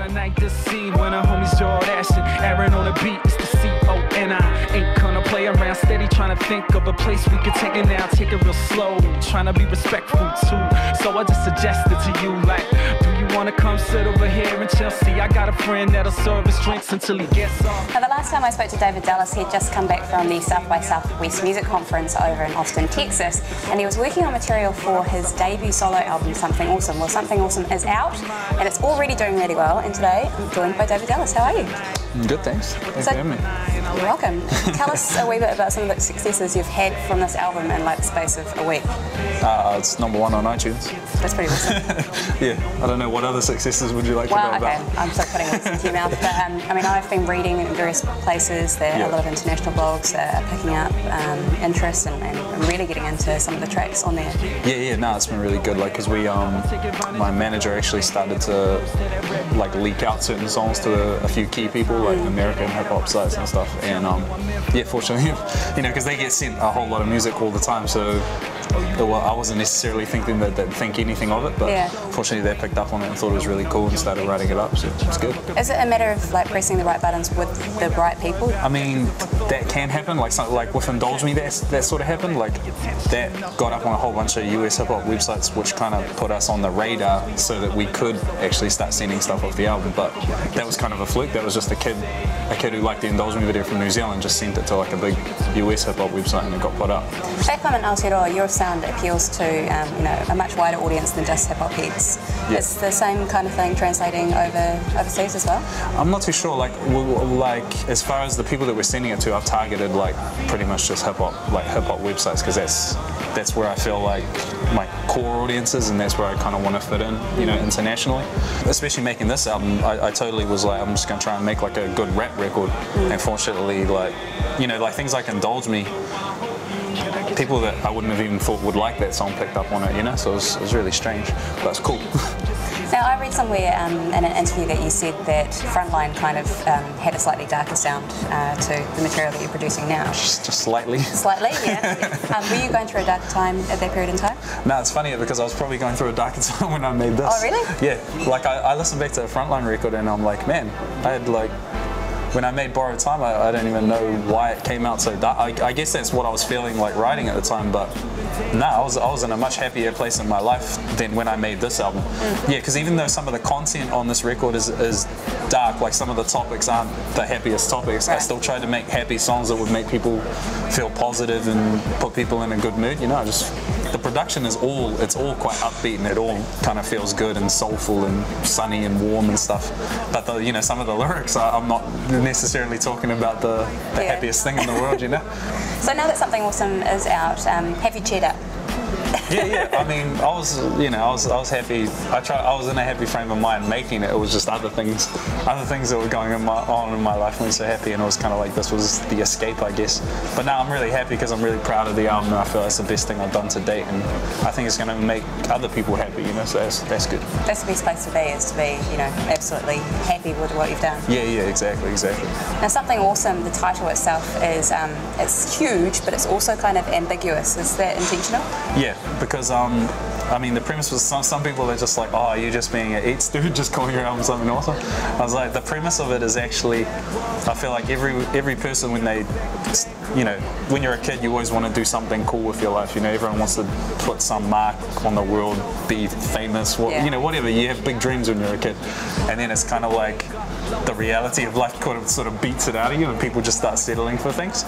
a night to see when a homie's Joel Ashton, Aaron on the beat, it's the CON. I ain't gonna play around, steady trying to think of a place we could take it now, take it real slow, trying to be respectful too. So I just suggested to you, like, do you wanna come sit over here in Chelsea? I got a friend that'll serve us drinks until he gets off. Now, the last time I spoke to David Dallas, he'd just come back from the South by Southwest Music Conference over in Austin, Texas, and he was working on material for his debut solo album, Something Awesome. Well, Something Awesome is out, and it's already doing really well, and today I'm joined by David Dallas. How are you? Good, thanks. Thanks for having me. You're welcome. Tell us a wee bit about some of the successes you've had from this album in like the space of a week. It's #1 on iTunes. That's pretty awesome. Yeah, I don't know, what other successes would you like to know about? Well, okay, I'm still putting words into your mouth, but I mean, I've been reading in various places that a lot of international blogs are picking up interest and really getting into some of the tracks on there. Yeah, no, it's been really good, like, because we, my manager actually started to, like, leak out certain songs to a few key people, like American hip-hop sites and stuff, and yeah, fortunately, you know, because they get sent a whole lot of music all the time, so I wasn't necessarily thinking that they'd think anything of it, but fortunately they picked up on it and thought it was really cool and started writing it up, so it's good. Is it a matter of like pressing the right buttons with the right people? I mean, that can happen, like with Indulge Me, that sort of happened, like that got up on a whole bunch of US hip hop websites which kind of put us on the radar so that we could actually start sending stuff off the album, but that was kind of a fluke. That was just a kid who liked the Indulge Me video from New Zealand just sent it to like a big US hip hop website and it got put up. Back home in Aotearoa, your sound appeals to you know, a much wider audience than just hip hop heads. Yeah. Is the same kind of thing translating overseas as well? I'm not too sure. Like as far as the people that we're sending it to, I've targeted like pretty much just hip hop websites, because that's where I feel like my core audience is, and that's where I kind of want to fit in, you know, internationally. Especially making this album, I totally was like, I'm just going to try and make like a good rap record. And fortunately, like, you know, like things like Indulge Me, people that I wouldn't have even thought would like that song picked up on it, you know, so it was really strange, but it's cool. Now, I read somewhere in an interview that you said that Frontline kind of had a slightly darker sound to the material that you're producing now. Just slightly. Slightly, yeah. Were you going through a darker time at that period in time? No, it's funny because I was probably going through a darker time when I made this. Oh, really? Yeah, like I listened back to the Frontline record and I'm like, man, I had like, when I made Borrowed Time, I don't even know why it came out so dark. I guess that's what I was feeling like writing at the time, but no, I was in a much happier place in my life than when I made this album. Yeah, because even though some of the content on this record is dark, like some of the topics aren't the happiest topics, I still tried to make happy songs that would make people feel positive and put people in a good mood, you know. The production is all quite upbeat and it all kind of feels good and soulful and sunny and warm and stuff. But you know, some of the lyrics, I'm not necessarily talking about the happiest thing in the world, you know. So now that Something Awesome is out, have you cheered up? Yeah. I mean, I was happy. I was in a happy frame of mind making it. It was just other things that were going on in my life weren't so happy, and it was kind of like this was the escape, I guess. But now I'm really happy because I'm really proud of the album, and I feel it's the best thing I've done to date, and I think it's going to make other people happy, you know. So that's good. That's the best place to be, is to be, you know, absolutely happy with what you've done. Yeah, exactly. Now, Something Awesome, the title itself is it's huge, but it's also kind of ambiguous. Is that intentional? Yeah, because I mean, the premise was some people are just like, oh, you're just being an eats dude, just calling your album Something Awesome. I was like, the premise of it is actually, I feel like every person, when they, you know, when you're a kid, you always want to do something cool with your life. You know, everyone wants to put some mark on the world, be famous, you know, whatever. You have big dreams when you're a kid, and then it's kind of like the reality of life kind of sort of beats it out of you, and people just start settling for things.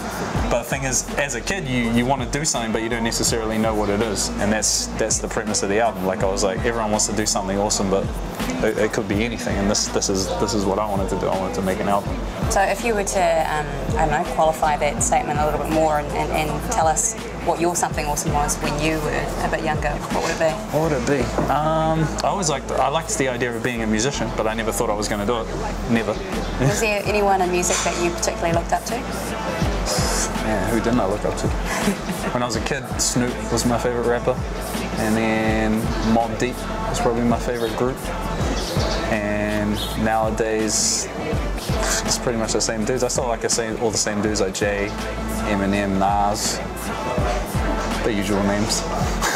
But the thing is, as a kid, you want to do something, but you don't necessarily know what it is, and that's the premise of the album. Like, I was like, everyone wants to do something awesome, but it could be anything, and this is what I wanted to do. I wanted to make an album. So if you were to, I don't know, qualify that statement a little bit more and tell us what your Something Awesome was when you were a bit younger, what would it be? What would it be? I liked the idea of being a musician, but I never thought I was going to do it. Never. Was there anyone in music that you particularly looked up to? Yeah, who didn't I look up to? When I was a kid, Snoop was my favourite rapper, and then Mobb Deep was probably my favourite group, and nowadays it's pretty much the same dudes. I still like all the same dudes like Jay, Eminem, Nas, the usual names.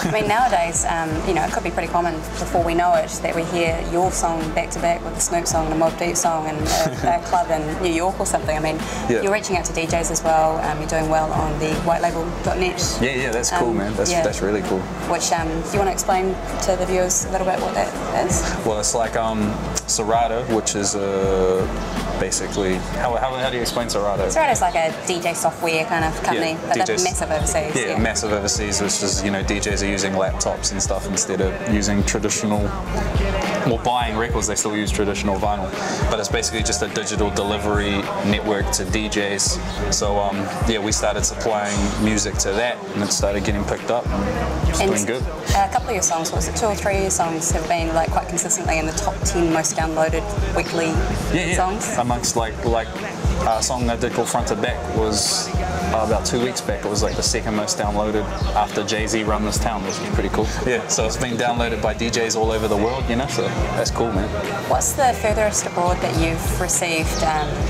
I mean, nowadays, you know, it could be pretty common before we know it that we hear your song back to back with a Snoop song and a Mobb Deep song and a club in New York or something. I mean, you're reaching out to DJs as well. You're doing well on the whitelabel.net. Yeah, that's cool, man. That's really cool. Which, do you want to explain to the viewers a little bit what that is? Well, it's like Serato, which is basically, how do you explain Serato? Serato is like a DJ software kind of company, but they're massive overseas. Yeah, massive overseas, which is, you know, DJs are using laptops and stuff instead of using traditional, or buying records, they still use traditional vinyl. But it's basically just a digital delivery network to DJs. So yeah, we started supplying music to that, and it started getting picked up. It's doing good. A couple of your songs, was it 2 or 3 of your songs, have been like quite consistently in the top 10 most downloaded weekly songs? Amongst like a song I did called Front to Back was about 2 weeks back. It was like the second most downloaded after Jay-Z Run This Town, which was pretty cool. Yeah, so it's been downloaded by DJs all over the world, you know, so that's cool, man. What's the furthest abroad that you've received,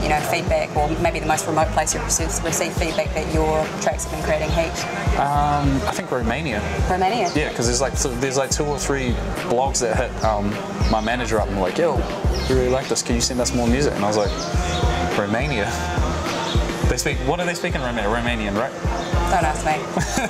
you know, feedback, or maybe the most remote place you've received feedback that your tracks have been creating heat? I think Romania. Romania? Yeah, because there's like 2 or 3 blogs that hit my manager up and were like, yo, we really like this, can you send us more music? And I was like, Romania? What do they speak in Romania? Romanian, right? Don't ask me.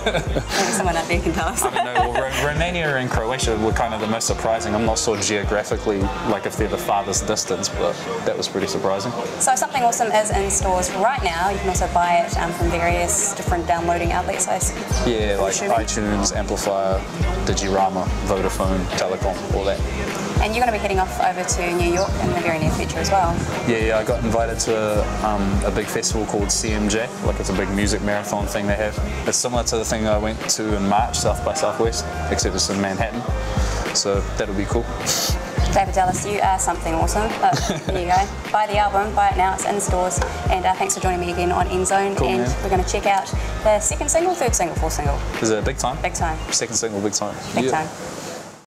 Maybe someone out there can tell us. I don't know. Well, Romania and Croatia were kind of the most surprising. I'm not sure geographically, like if they're the farthest distance, but that was pretty surprising. So Something Awesome is in stores right now. You can also buy it from various different downloading outlets, I assume. Yeah, like iTunes, Amplifier, Digirama, Vodafone, Telecom, all that. And you're going to be heading off over to New York in the very near future as well. Yeah, I got invited to a big festival called CMJ, like it's a big music marathon thing they have. It's similar to the thing I went to in March, South by Southwest, except it's in Manhattan, so that'll be cool. David Dallas, you are something awesome. There you go. Buy the album, buy it now, it's in stores. And thanks for joining me again on NZOWN. Cool, and man. We're going to check out the second single, third single, fourth single. Is it Big Time? Big Time. Second single, Big Time. Big Time.